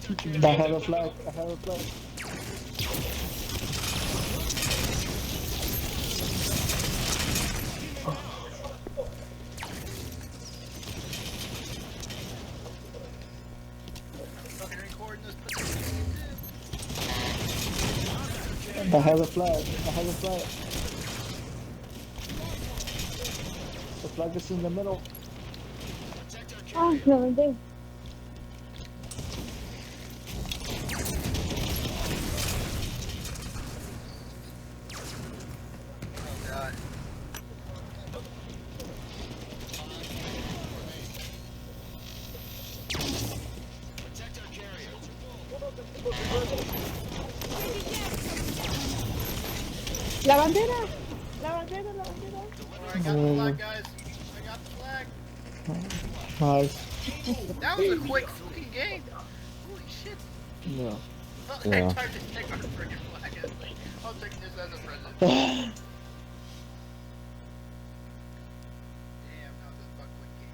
I have a flag. I have a flag. Fucking recording this. I have a flag. I have a flag. The flag is in the middle. Ah, me aventé. Oh god. La bandera. La bandera, la bandera. Alright, I got the flag, guys. I got the flag. Nice. That was a quick fucking game. Holy shit. Yeah. Well, Yeah. I tried to take my freaking flag. I'll take this as a present. Damn, that was a quick game.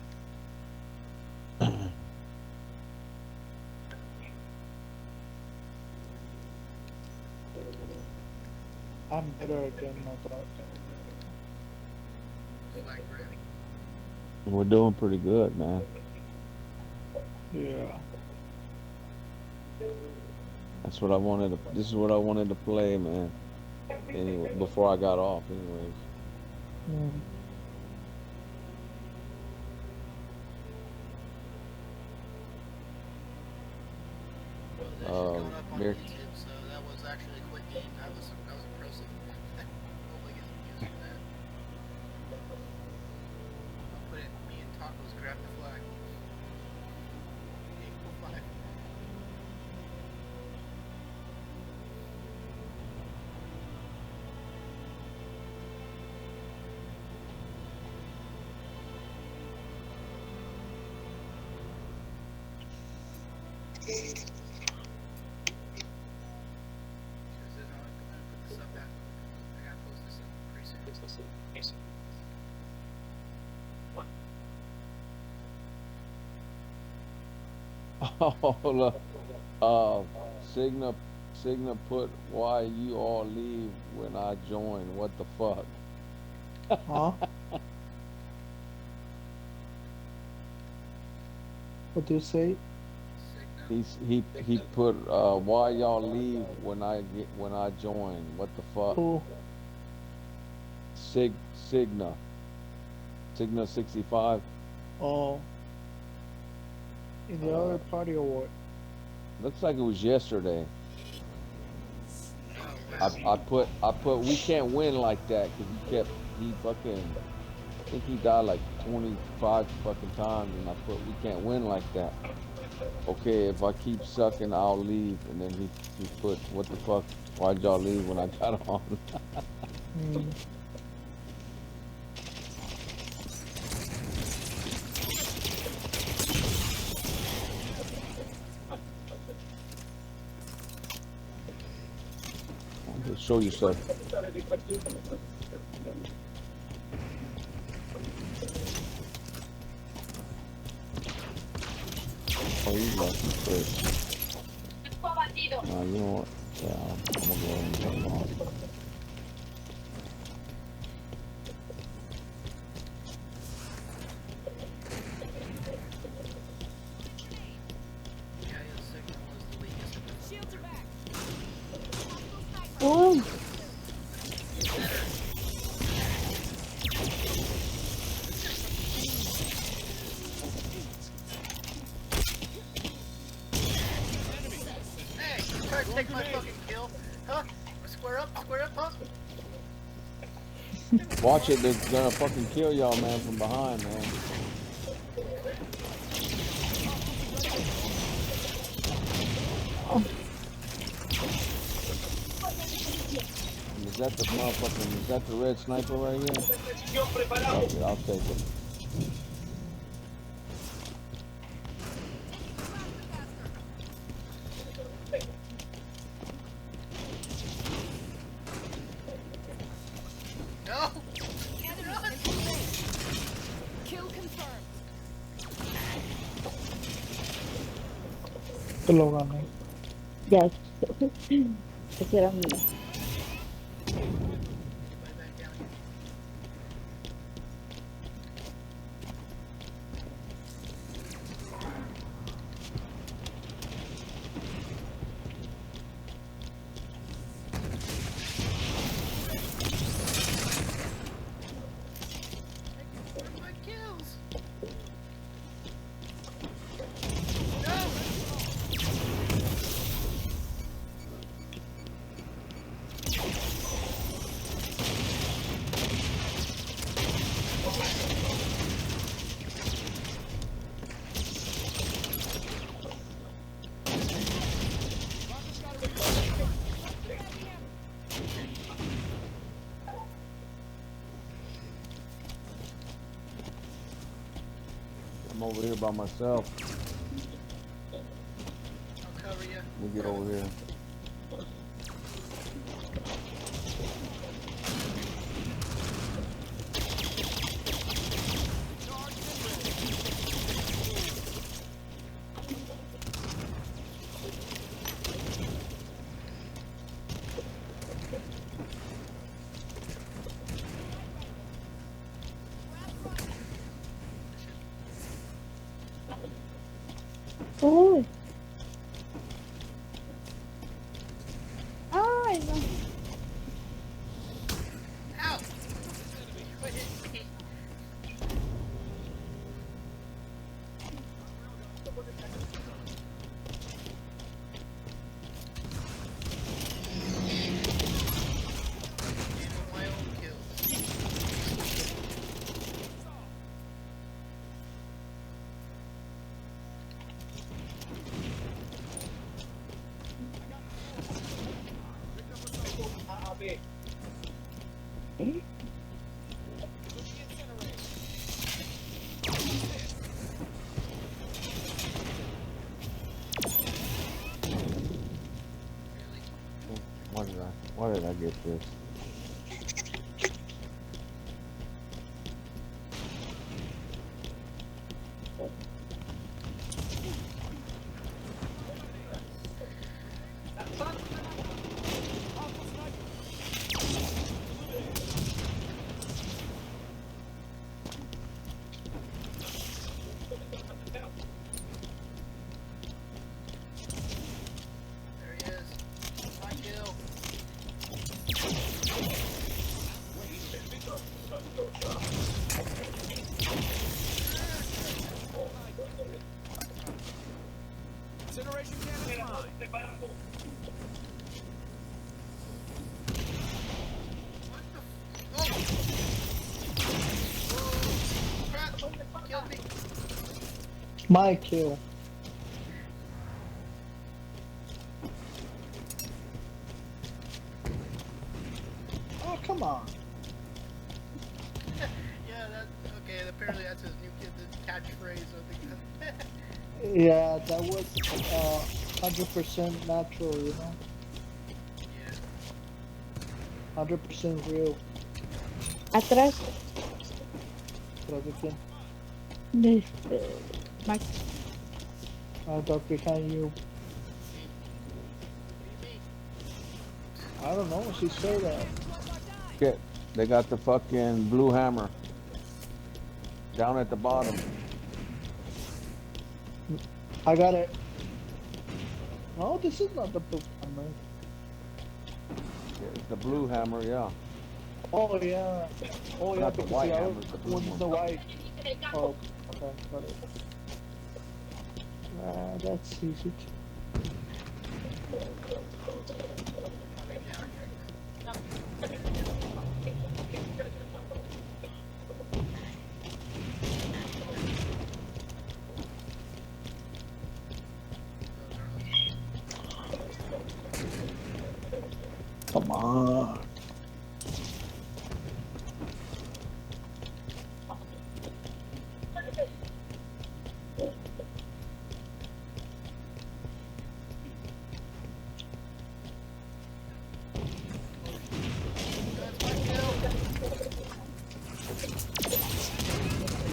I'm better again, I thought. Flag ready. We're doing pretty good, man. Yeah. That's what I wanted to. This is what I wanted to play, man. Anyway, before I got off, anyways. Mm. Well, this is going up on Here. YouTube, so that was actually a quick game. That was impressive. Hopefully get some views from that. I'll put it. Me and Tacos grab the flag. 845. This is how I'm gonna put this up at. I gotta post this up pretty soon. Oh, look. Signa put why you all leave when I join. What the fuck? Huh? What do you say? He put why y'all leave when I join. What the fuck? Who? Signa 65. Oh. In the other party or what? Looks like it was yesterday. I put we can't win like that because he fucking, I think he died like 25 fucking times, and I put we can't win like that. Okay, if I keep sucking, I'll leave. And then he put, what the fuck? Why'd y'all leave when I got on? Mm. Show yourself. Oh, you lost the switch. Nah, you know what? Yeah, I'm gonna go ahead and turn it off. Yeah, yeah, Sigma was the weakest. Shields are back. Oh, Hey, you try to take my fucking kill? Huh? Square up, huh? Watch it, they're gonna fucking kill y'all, man, from behind, man. Is that the motherfucking, is that the red sniper right here? Fuck it, I'll take it. No! Kill confirmed. Te lo gané. Ya. Ese era mío. Can you put it back down here? Where are my kills? No! I'm over here by myself. I'll cover you. Let me get over here. Uy. Ay, no. Ow! Quit hitting me. Getting my own kills. Really? Why did I get this? There he is. My kill. Incineration cannon mine. What the Oh! Crap! Killed me. My kill. Oh, come on. Yeah, that okay. Apparently that's his new kid's catchphrase. I think. Yeah, that was 100% natural, you know? Yeah. 100% real. Atrás. Tras de quién? Max. I duck behind you. What do you mean? I don't know, she said that. Shit, they got the fucking blue hammer down at the bottom. I got it. No, this is not the blue hammer. Yeah, it's the blue hammer, yeah. Oh, yeah. Oh, yeah, Not the because white the other hammer, it's the blue one's one. the white. Oh, okay, got it. That's easy. Come on.